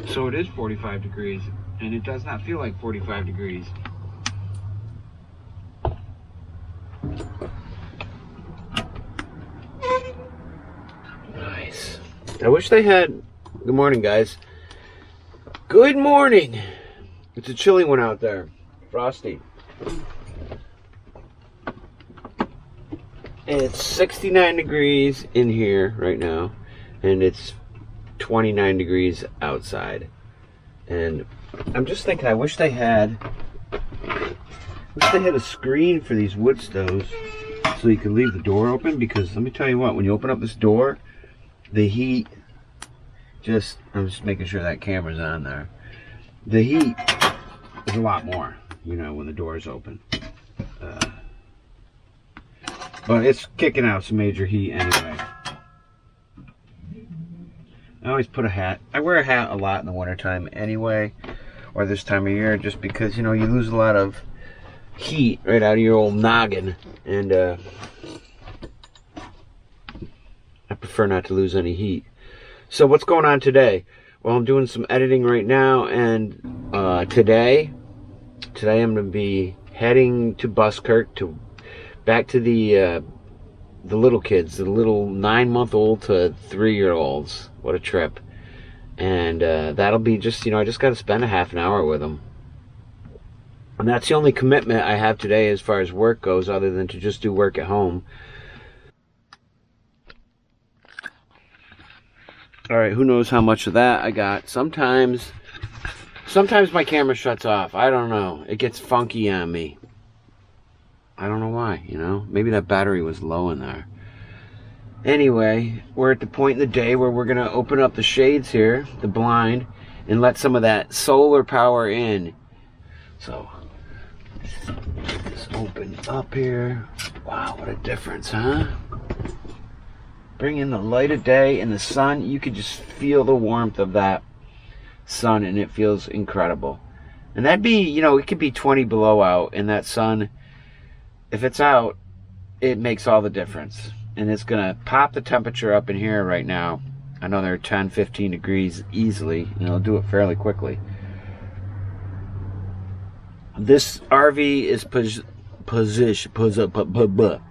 So it is 45 degrees, and it does not feel like 45 degrees. Nice. I wish they had... Good morning, guys. Good morning. It's a chilly one out there. Frosty. It's 69 degrees in here right now, and it's 29 degrees outside. And I'm just thinking, I wish they had a screen for these wood stoves so you could leave the door open, because let me tell you what, when you open up this door, the heat I'm just making sure that camera's on there. The heat is a lot more, you know, when the door is open. But it's kicking out some major heat anyway. I always put a hat. I wear a hat a lot in the wintertime anyway, or this time of year, just because, you know, you lose a lot of heat right out of your old noggin. And I prefer not to lose any heat. So what's going on today? Well, I'm doing some editing right now, and today I'm going to be heading to Buskirk back to the little kids, the little 9-month-old to 3-year-olds. What a trip. And that'll be just, you know, I just got to spend a half an hour with them. And that's the only commitment I have today as far as work goes, other than to just do work at home. Alright, who knows how much of that I got. Sometimes my camera shuts off. I don't know. It gets funky on me. I don't know why, you know. Maybe that battery was low in there. Anyway, we're at the point in the day where we're going to open up the shades here, the blind, and let some of that solar power in. So, just open up here. Wow, what a difference, huh? Bring in the light of day and the sun. You could just feel the warmth of that sun, and it feels incredible. And that'd be, you know, it could be 20 below out, and that sun, if it's out, it makes all the difference. And it's going to pop the temperature up in here right now. I know they're 10, 15 degrees easily, and it'll do it fairly quickly. This RV is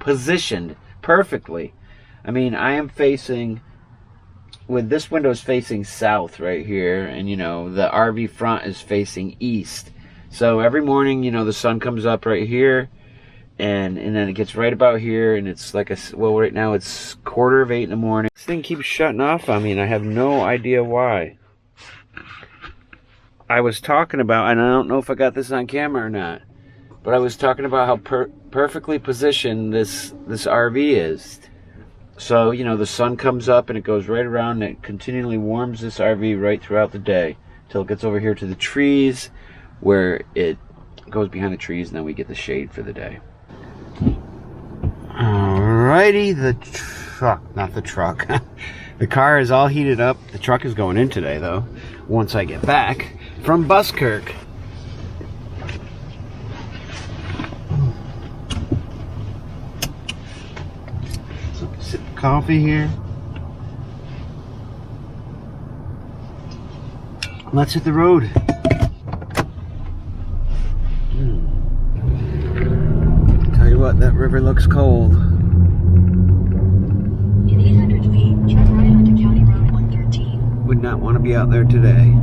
positioned perfectly. I mean, I am facing, with this window is facing south right here, and, you know, the RV front is facing east. So every morning, you know, the sun comes up right here, and then it gets right about here, and it's like well, right now it's 7:45 in the morning. This thing keeps shutting off on me, and I have no idea why. I was talking about, and I don't know if I got this on camera or not, but I was talking about how perfectly positioned this RV is. So, you know, the sun comes up and it goes right around, and it continually warms this RV right throughout the day till it gets over here to the trees, where it goes behind the trees, and then we get the shade for the day. Alrighty, the truck, not the truck. The car is all heated up. The truck is going in today, though, once I get back from Buskirk. Sip of coffee here. Let's hit the road. Tell you what, that river looks cold. In 800 feet, turn right onto County Road 113. Would not want to be out there today.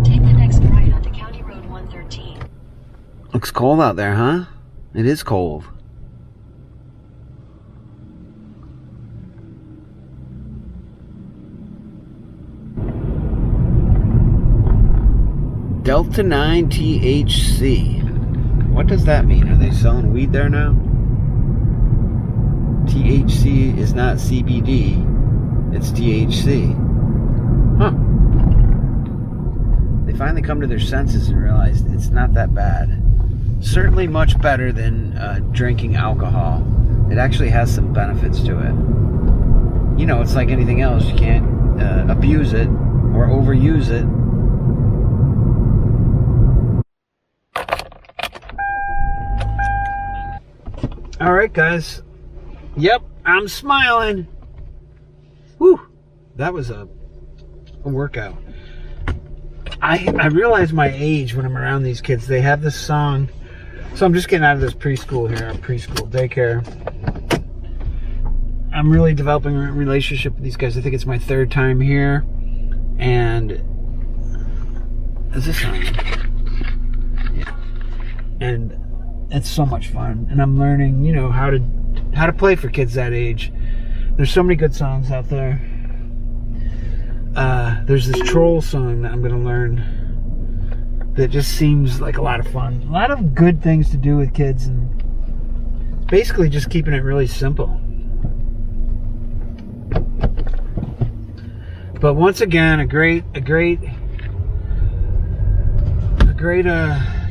Take the next right onto County Road 113. Looks cold out there, huh? It is cold. Delta 9 THC. What does that mean? Are they selling weed there now? THC is not CBD, it's THC. Huh. They finally come to their senses and realize it's not that bad. Certainly much better than drinking alcohol. It actually has some benefits to it. You know, it's like anything else. You can't abuse it or overuse it. Alright, guys. Yep, I'm smiling. Whew. That was a a workout. I realize my age when I'm around these kids. They have this song. So I'm just getting out of this preschool here, preschool daycare. I'm really developing a relationship with these guys. I think it's my 3rd time here. And is this on? Yeah. And it's so much fun. And I'm learning, you know, how to play for kids that age. There's so many good songs out there. There's this troll song that I'm going to learn that just seems like a lot of fun. A lot of good things to do with kids, and basically just keeping it really simple. But once again, a great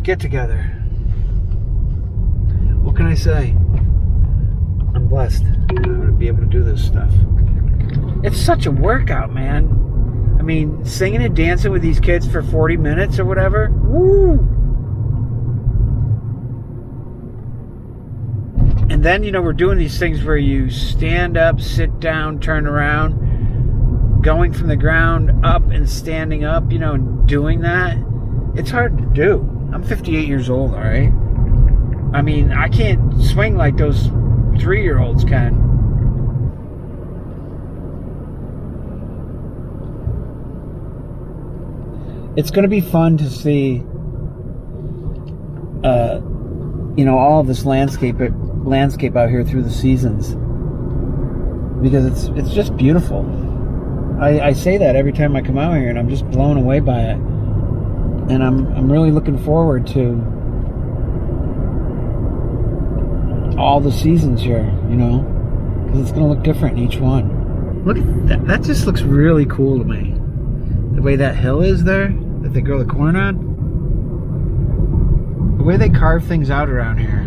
get together. What can I say? I'm blessed. I'm going to be able to do this stuff. It's such a workout, man. I mean, singing and dancing with these kids for 40 minutes or whatever. Woo! And then, you know, we're doing these things where you stand up, sit down, turn around, going from the ground up and standing up, you know, and doing that. It's hard to do. I'm 58 years old, all right? I mean, I can't swing like those 3-year-olds can. It's going to be fun to see, you know, all of this landscape out here through the seasons, because it's just beautiful. I say that every time I come out here, and I'm just blown away by it. And I'm really looking forward to all the seasons here, you know, because it's going to look different in each one. Look at that. That just looks really cool to me. The way that hill is there, that they grow the corn on. The way they carve things out around here.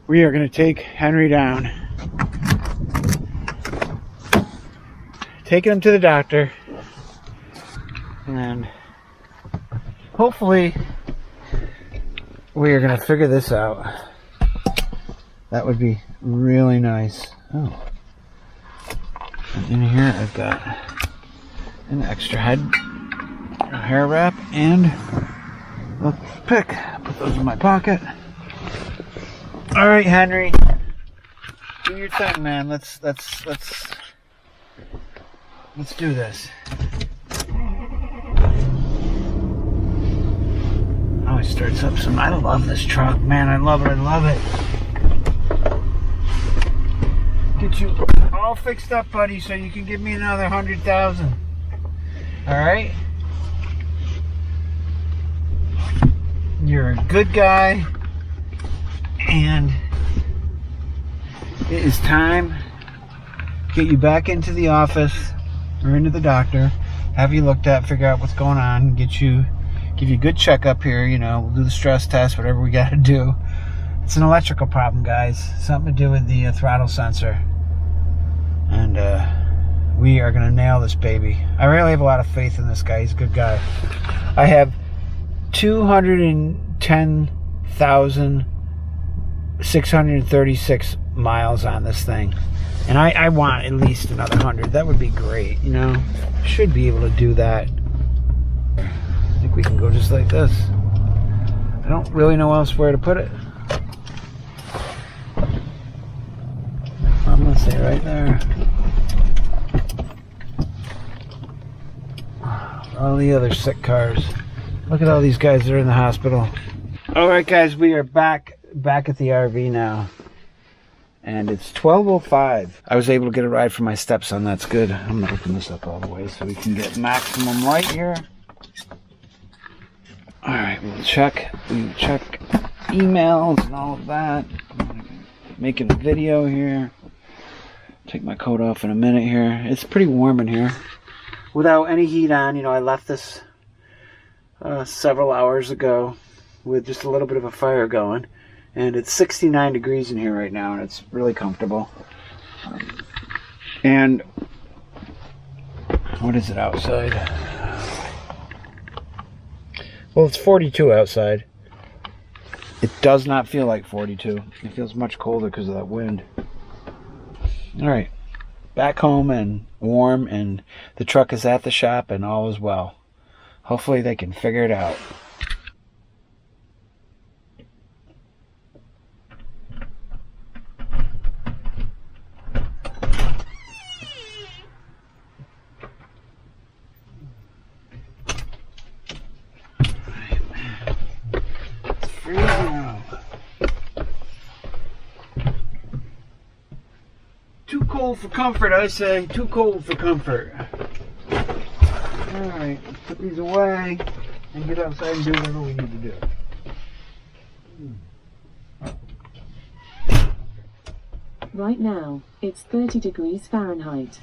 We are going to take Henry down. Taking him to the doctor. And hopefully we are going to figure this out. That would be really nice. Oh. And in here I've got an extra hair wrap and a pick. Put those in my pocket. Alright, Henry. Do your thing, man. Let's do this. Oh, it starts up some. I love this truck, man. I love it. Get you all fixed up, buddy, so you can give me another 100,000. All right? You're a good guy, and it is time to get you back into the office or into the doctor, have you looked at, figure out what's going on, give you a good checkup here. You know, we'll do the stress test, whatever we got to do. It's an electrical problem, guys. Something to do with the throttle sensor. And we are going to nail this baby. I really have a lot of faith in this guy. He's a good guy. I have 210,636 miles on this thing. And I want at least another 100. That would be great, you know. Should be able to do that. I think we can go just like this. I don't really know else where to put it. I'm going to say right there. All the other sick cars. Look at all these guys that are in the hospital. Alright guys, we are back at the RV now. And it's 12:05. I was able to get a ride from my stepson. That's good. I'm going to open this up all the way so we can get maximum light here. Alright, we'll check emails and all of that. Making a video here. Take my coat off in a minute here. It's pretty warm in here. Without any heat on, you know, I left this several hours ago with just a little bit of a fire going. And it's 69 degrees in here right now, and it's really comfortable. And what is it outside? Well, it's 42 outside. It does not feel like 42. It feels much colder because of that wind. All right, back home and warm, and the truck is at the shop and all is well. Hopefully they can figure it out. It's freezing out. Too cold for comfort, I say. Too cold for comfort. Alright, let's put these away and get outside and do whatever we need to do. Right now, it's 30 degrees Fahrenheit.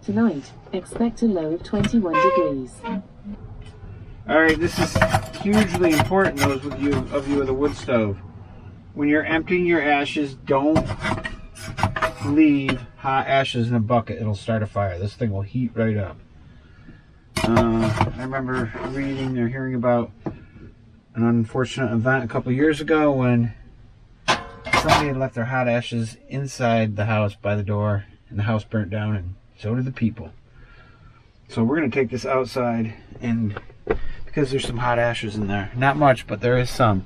Tonight, expect a low of 21 degrees. Alright, this is hugely important, those of you with a wood stove. When you're emptying your ashes, don't leave hot ashes in a bucket. It'll start a fire. This thing will heat right up. I remember reading or hearing about an unfortunate event a couple years ago when somebody had left their hot ashes inside the house by the door, and the house burnt down, and so did the people. So we're going to take this outside, and because there's some hot ashes in there. Not much, but there is some.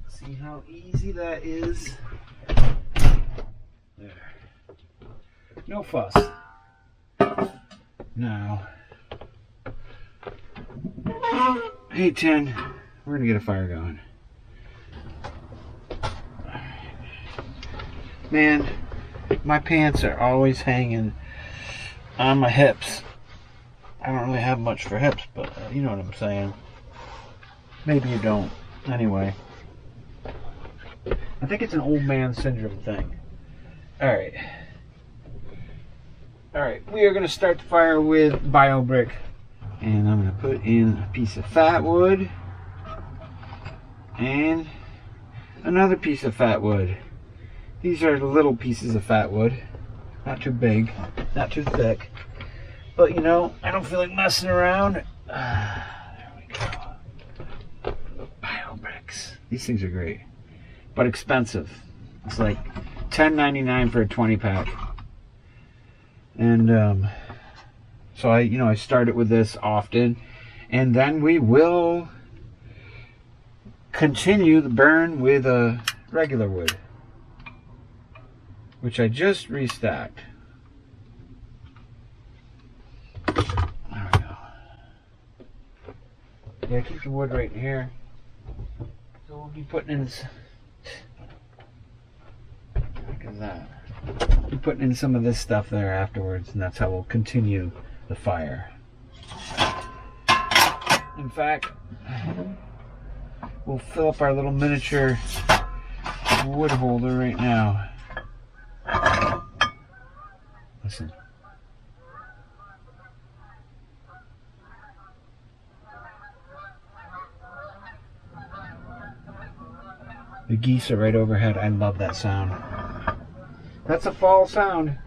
See how easy that is? There. No fuss. Now, hey, 10, we're gonna get a fire going. Man, my pants are always hanging on my hips. I don't really have much for hips, but you know what I'm saying. Maybe you don't. Anyway, I think it's an old man syndrome thing. Alright. Alright, we are going to start the fire with BioBrick. And I'm going to put in a piece of fat wood. And another piece of fat wood. These are the little pieces of fat wood. Not too big, not too thick. But you know, I don't feel like messing around. There we go. BioBricks. These things are great. But expensive. It's like $10.99 for a 20-pack. And so I started with this often, and then we will continue the burn with a regular wood, which I just restocked. There we go. Yeah, keep the wood right here. So we'll be putting in. Look at that. We're putting in some of this stuff there afterwards, and that's how we'll continue the fire. In fact, we'll fill up our little miniature wood holder right now. Listen. The geese are right overhead. I love that sound. That's a fall sound.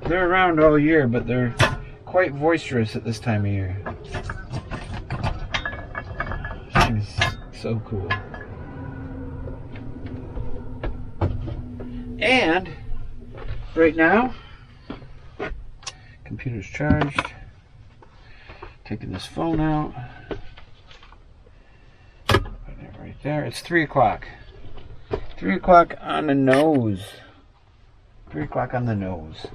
They're around all year, but they're quite boisterous at this time of year. It's so cool. And right now, computer's charged. Taking this phone out. Put it right there. It's 3 o'clock. 3 o'clock on the nose. 3 o'clock on the nose.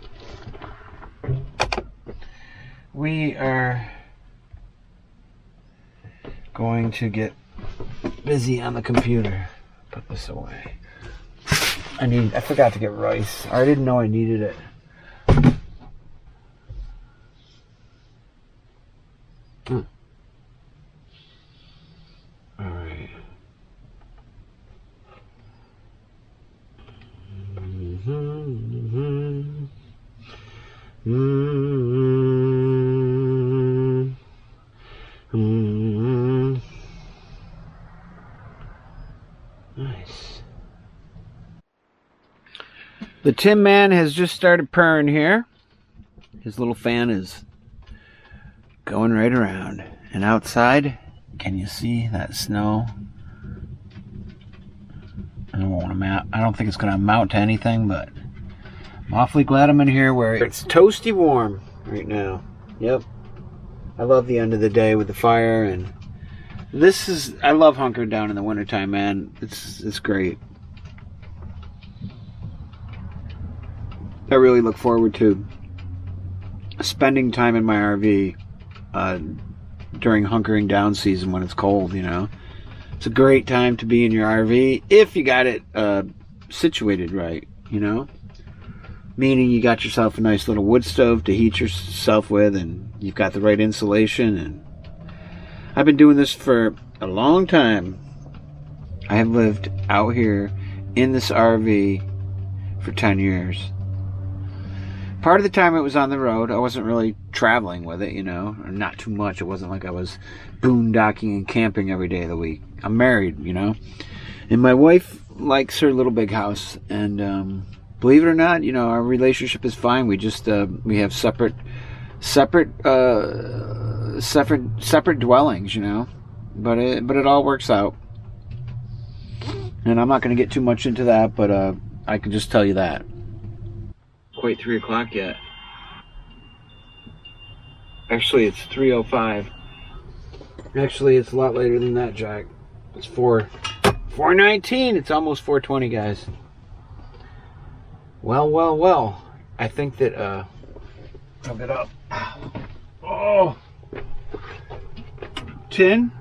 We are going to get busy on the computer. Put this away. I forgot to get rice. Or I didn't know I needed it. Alright. Mm-hmm. Mm-hmm. Nice. The Tin Man has just started purring here. His little fan is going right around. And outside, can you see that snow? I don't think it's going to amount to anything, but I'm awfully glad I'm in here where it's toasty warm right now. Yep. I love the end of the day with the fire, and I love hunkering down in the wintertime, man. It's great. I really look forward to spending time in my RV during hunkering down season when it's cold, you know. It's a great time to be in your RV if you got it situated right, you know. Meaning you got yourself a nice little wood stove to heat yourself with, and you've got the right insulation. And I've been doing this for a long time. I have lived out here in this RV for 10 years. Part of the time it was on the road. I wasn't really traveling with it, you know, or not too much. It wasn't like I was boondocking and camping every day of the week. I'm married, you know, and my wife likes her little big house, and believe it or not, you know, our relationship is fine. We just we have separate dwellings, you know, but it all works out. And I'm not going to get too much into that, but I can just tell you that. Quite 3 o'clock yet. Actually, it's 3:05. Actually, it's a lot later than that, Jack. It's 4:19. It's almost 4:20, guys. Well. I think that I'll get up. Oh, Tin,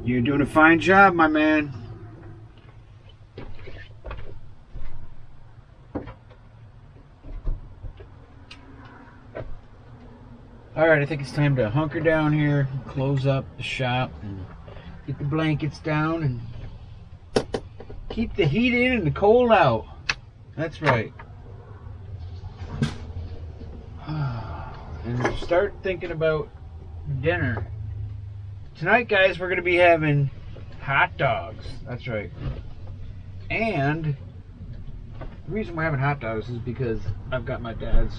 you're doing a fine job, my man. Alright, I think it's time to hunker down here, close up the shop, and get the blankets down, and keep the heat in and the cold out. That's right. And start thinking about dinner. Tonight, guys, we're going to be having hot dogs. That's right. And the reason we're having hot dogs is because I've got my dad's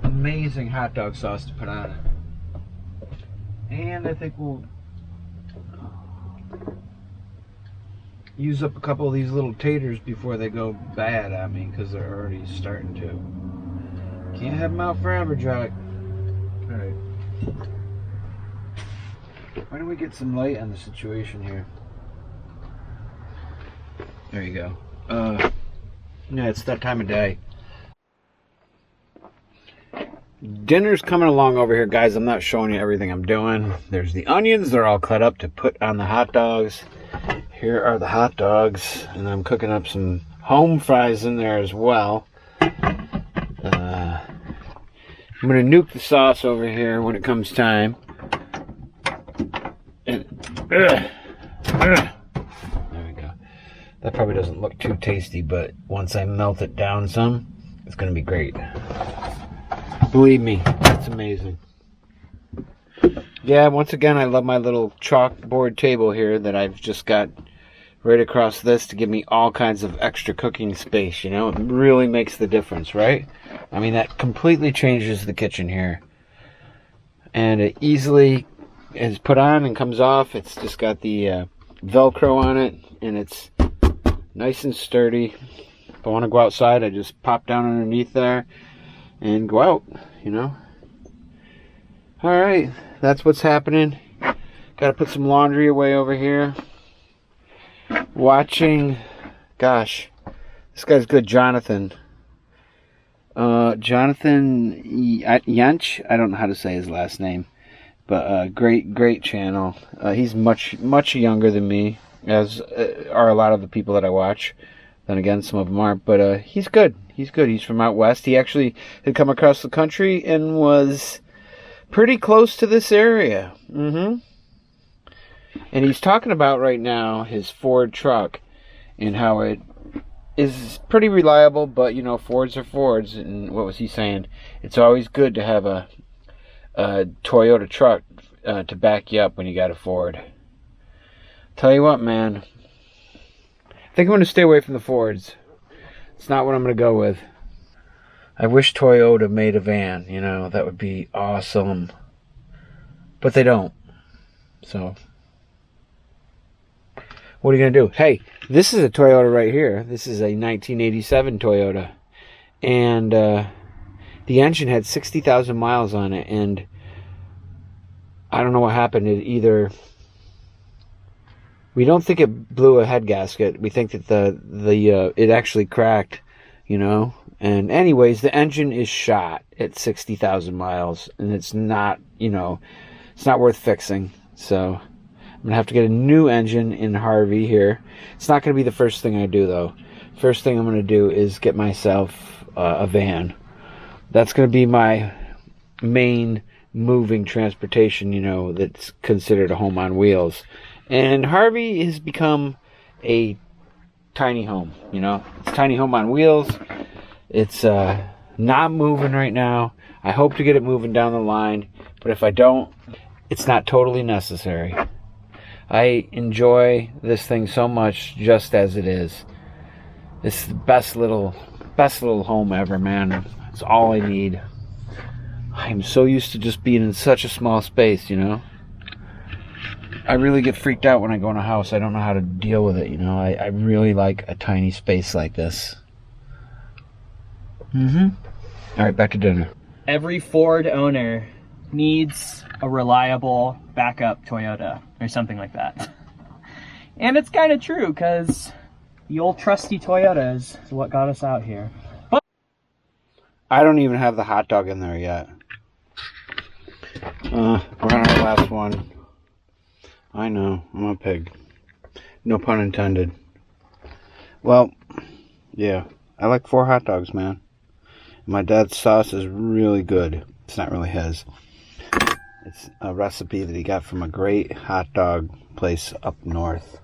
amazing hot dog sauce to put on it. And I think we'll use up a couple of these little taters before they go bad on me, because they're already starting to. Can't have them out forever, Jack. Alright. Why don't we get some light on the situation here? There you go. Yeah, it's that time of day. Dinner's coming along over here, guys. I'm not showing you everything I'm doing. There's the onions. They're all cut up to put on the hot dogs. Here are the hot dogs. And I'm cooking up some home fries in there as well. I'm going to nuke the sauce over here when it comes time. And, there we go. That probably doesn't look too tasty, but once I melt it down some, it's going to be great. Believe me, it's amazing. Yeah, once again, I love my little chalkboard table here that I've just got right across this to give me all kinds of extra cooking space, you know? It really makes the difference, right? I mean, that completely changes the kitchen here. And it easily is put on and comes off. It's just got the Velcro on it, and it's nice and sturdy. If I want to go outside, I just pop down underneath there and go out, you know. Alright, that's what's happening. Gotta put some laundry away over here. Watching, gosh, this guy's good, Jonathan. Jonathan Yanch, I don't know how to say his last name, but great channel. He's much younger than me, as are a lot of the people that I watch. Then again, some of them aren't, but he's good. He's good. He's from out west. He actually had come across the country and was pretty close to this area. And he's talking about right now his Ford truck and how it is pretty reliable, but you know, Fords are Fords, and what was he saying? It's always good to have a Toyota truck to back you up when you got a Ford. Tell you what, man, I think I'm going to stay away from the Fords. It's not what I'm going to go with. I wish Toyota made a van, you know, that would be awesome. But they don't. So, what are you going to do? Hey, this is a Toyota right here. This is a 1987 Toyota. And the engine had 60,000 miles on it. And I don't know what happened. We don't think it blew a head gasket. We think that it actually cracked, you know. And anyways, the engine is shot at 60,000 miles. And it's not, you know, it's not worth fixing. So I'm going to have to get a new engine in Harvey here. It's not going to be the first thing I do, though. First thing I'm going to do is get myself a van. That's going to be my main moving transportation, you know, that's considered a home on wheels. And Harvey has become a tiny home, you know. It's a tiny home on wheels. It's not moving right now. I hope to get it moving down the line. But if I don't, it's not totally necessary. I enjoy this thing so much just as it is. It's the best little home ever, man. It's all I need. I'm so used to just being in such a small space, you know. I really get freaked out when I go in a house. I don't know how to deal with it, you know. I really like a tiny space like this. All right, back to dinner. Every Ford owner needs a reliable backup Toyota or something like that. And it's kind of true, because the old trusty Toyota is what got us out here. But I don't even have the hot dog in there yet. We're on our last one. I know, I'm a pig. No pun intended. Well, yeah, I like 4 hot dogs, man. My dad's sauce is really good. It's not really his. It's a recipe that he got from a great hot dog place up north.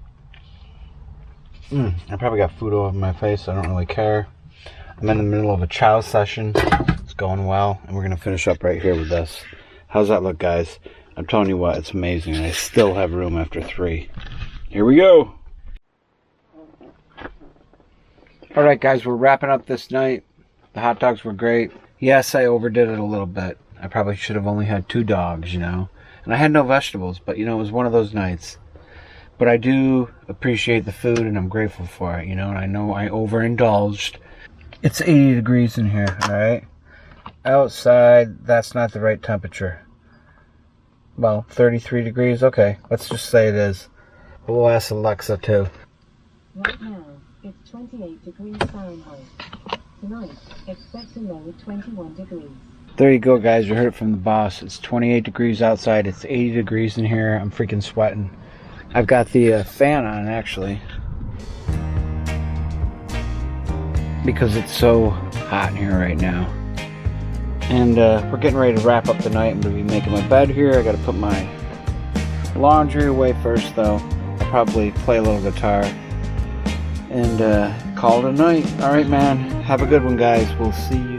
I probably got food all over my face. I don't really care. I'm in the middle of a chow session. It's going well, and we're going to finish up right here with this. How's that look, guys? I'm telling you what, it's amazing. I still have room after 3. Here we go. All right, guys, we're wrapping up this night. The hot dogs were great. Yes, I overdid it a little bit. I probably should have only had 2 dogs, you know. And I had no vegetables, but, you know, it was one of those nights. But I do appreciate the food, and I'm grateful for it, you know. And I know I overindulged. It's 80 degrees in here, all right? Outside, that's not the right temperature. Well, 33 degrees, okay. Let's just say it is. But we'll ask Alexa, too. Right now, it's 28 degrees Fahrenheit. Tonight, expect a low of 21 degrees. There you go, guys. You heard it from the boss. It's 28 degrees outside. It's 80 degrees in here. I'm freaking sweating. I've got the fan on, actually, because it's so hot in here right now. And we're getting ready to wrap up the night. I'm going to be making my bed here. I got to put my laundry away first, though. I'll probably play a little guitar and call it a night. All right, man. Have a good one, guys. We'll see you